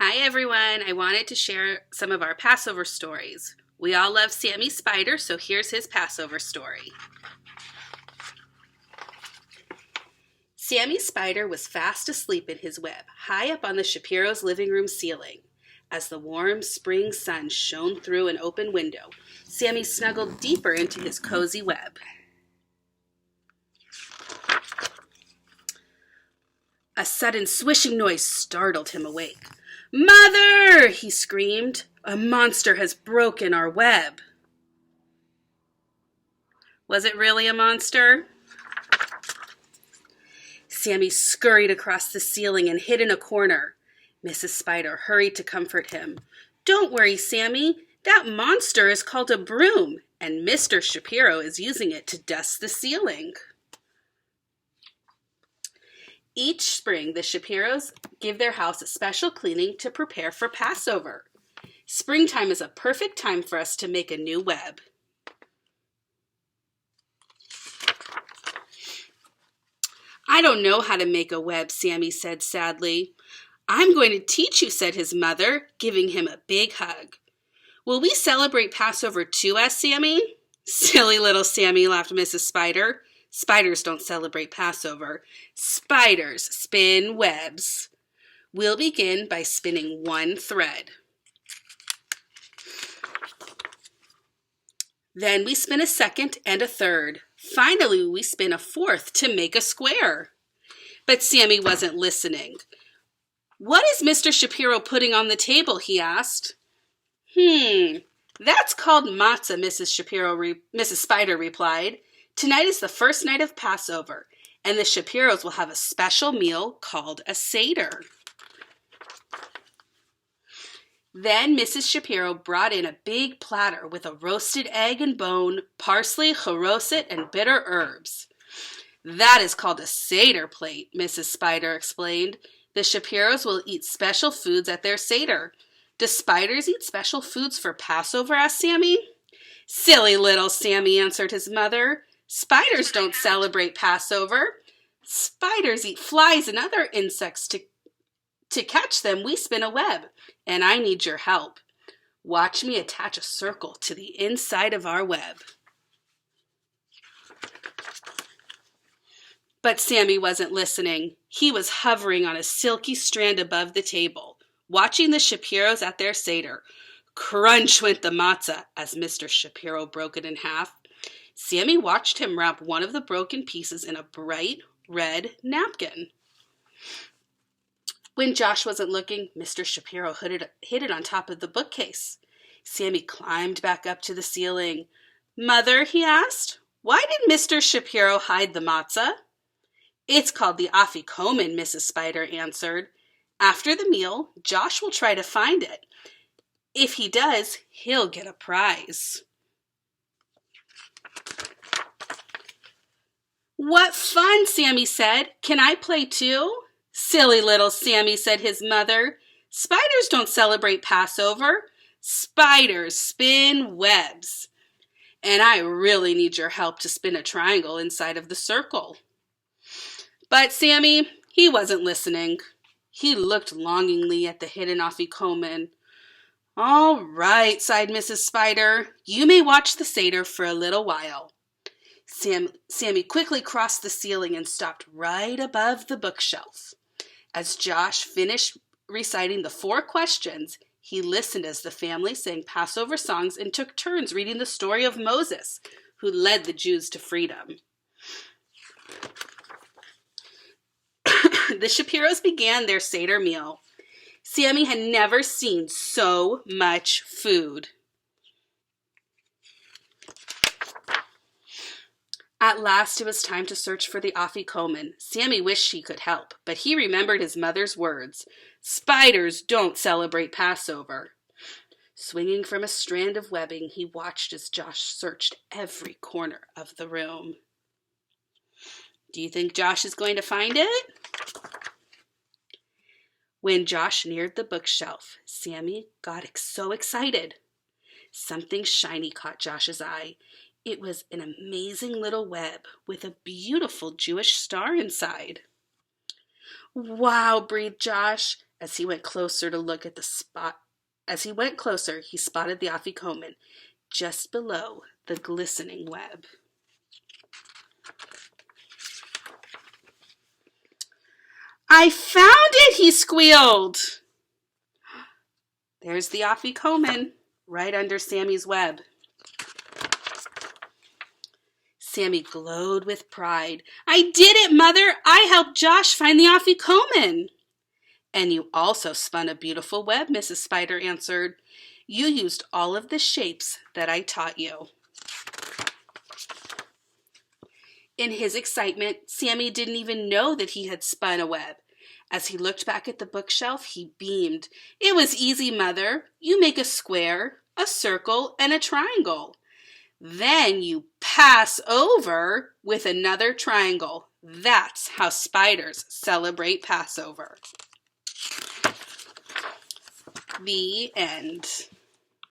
Hi everyone, I wanted to share some of our Passover stories. We all love Sammy Spider, so here's his Passover story. Sammy Spider was fast asleep in his web, high up on the Shapiro's living room ceiling. As the warm spring sun shone through an open window, Sammy snuggled deeper into his cozy web. A sudden swishing noise startled him awake. "Mother!" he screamed. "A monster has broken our web." Was it really a monster? Sammy scurried across the ceiling and hid in a corner. Mrs. Spider hurried to comfort him. "Don't worry, Sammy. That monster is called a broom, and Mr. Shapiro is using it to dust the ceiling." Each spring, the Shapiros give their house a special cleaning to prepare for Passover. Springtime is a perfect time for us to make a new web. "I don't know how to make a web," Sammy said sadly. "I'm going to teach you," said his mother, giving him a big hug. "Will we celebrate Passover too?" asked Sammy. "Silly little Sammy," laughed Mrs. Spider. "Spiders don't celebrate Passover. Spiders spin webs. We'll begin by spinning one thread. Then we spin a second and a third. Finally, we spin a fourth to make a square." But Sammy wasn't listening. "What is Mr. Shapiro putting on the table?" he asked. That's called matzah," Mrs. Spider replied. "Tonight is the first night of Passover, and the Shapiros will have a special meal called a Seder." Then Mrs. Shapiro brought in a big platter with a roasted egg and bone, parsley, charoset, and bitter herbs. "That is called a Seder plate," Mrs. Spider explained. "The Shapiros will eat special foods at their Seder." "Do spiders eat special foods for Passover?" asked Sammy. "Silly little Sammy," answered his mother. "Spiders don't celebrate Passover. Spiders eat flies and other insects. To catch them, we spin a web, and I need your help. Watch me attach a circle to the inside of our web." But Sammy wasn't listening. He was hovering on a silky strand above the table, watching the Shapiros at their Seder. Crunch went the matzah as Mr. Shapiro broke it in half. Sammy watched him wrap one of the broken pieces in a bright red napkin. When Josh wasn't looking, Mr. Shapiro hid it on top of the bookcase. Sammy climbed back up to the ceiling. "Mother," he asked, "why did Mr. Shapiro hide the matzah?" "It's called the afikomen," Mrs. Spider answered. "After the meal, Josh will try to find it. If he does, he'll get a prize." "What fun," Sammy said. "Can I play too?" "Silly little Sammy," said his mother. "Spiders don't celebrate Passover. Spiders spin webs. And I really need your help to spin a triangle inside of the circle." But Sammy, he wasn't listening. He looked longingly at the hidden afikomen. "All right," sighed Mrs. Spider. "You may watch the Seder for a little while." Sammy quickly crossed the ceiling and stopped right above the bookshelf. As Josh finished reciting the 4 questions, he listened as the family sang Passover songs and took turns reading the story of Moses, who led the Jews to freedom. The Shapiros began their Seder meal. Sammy had never seen so much food. At last it was time to search for the afikomen. Sammy wished he could help, but he remembered his mother's words. Spiders don't celebrate Passover. Swinging from a strand of webbing, he watched as Josh searched every corner of the room. Do you think Josh is going to find it? When Josh neared the bookshelf, Sammy got so excited. Something shiny caught Josh's eye. It was an amazing little web with a beautiful Jewish star inside. "Wow," breathed Josh. As he went closer to look at the spot, As he went closer, he spotted the afikoman just below the glistening web. "I found it," he squealed. There's the afikoman right under Sammy's web. Sammy glowed with pride. "I did it, Mother! I helped Josh find the afikoman." "And you also spun a beautiful web," Mrs. Spider answered. "You used all of the shapes that I taught you." In his excitement, Sammy didn't even know that he had spun a web. As he looked back at the bookshelf, he beamed. "It was easy, Mother. You make a square, a circle, and a triangle. Then you pass over with another triangle. That's how spiders celebrate Passover." The end.